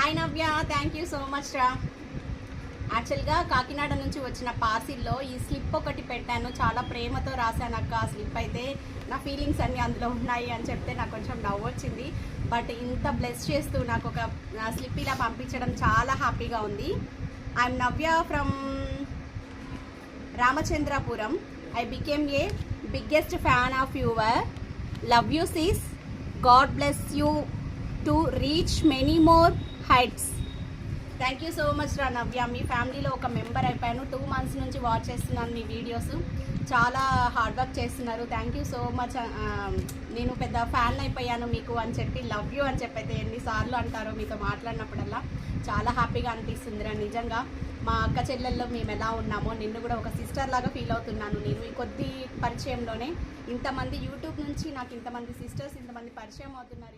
Hi Navya, thank you so much రా. యాక్చువల్గా కాకినాడ నుంచి వచ్చిన పార్సిల్లో ఈ స్లిప్ ఒకటి పెట్టాను. చాలా ప్రేమతో రాశాను అక్క ఆ స్లిప్ అయితే. నా ఫీలింగ్స్ అన్నీ అందులో ఉన్నాయి అని చెప్తే నాకు కొంచెం నవ్వు వచ్చింది. బట్ ఇంత బ్లెస్ చేస్తూ నాకు ఒక స్లిప్ ఇలా పంపించడం చాలా హ్యాపీగా ఉంది. I'm Navya from Ramachandrapuram. I became a biggest fan of your. Love you sis. God bless you to reach many more heights. Thank you so much రా నవ్య. మీ ఫ్యామిలీలో ఒక మెంబర్ అయిపోయాను. 2 months నుంచి వాచ్ చేస్తున్నాను మీ వీడియోస్. చాలా హార్డ్ వర్క్ చేస్తున్నారు. Thank you so much. నేను పెద్ద ఫ్యాన్ అయిపోయాను మీకు అని చెప్పి లవ్ యూ అని చెప్పైతే ఎన్నిసార్లు అంటారో మీతో మాట్లాడినప్పుడల్లా చాలా హ్యాపీగా అనిపిస్తుందిరా నిజంగా. మా అక్క చెల్లెల్లో మేము ఎలా ఉన్నామో నిన్ను కూడా ఒక సిస్టర్ లాగా ఫీల్ అవుతున్నాను. నేను ఈ కొద్ది పరిచయంలోనే ఇంతమంది యూట్యూబ్ నుంచి నాకు ఇంతమంది సిస్టర్స్ ఇంతమంది పరిచయం అవుతున్నారు.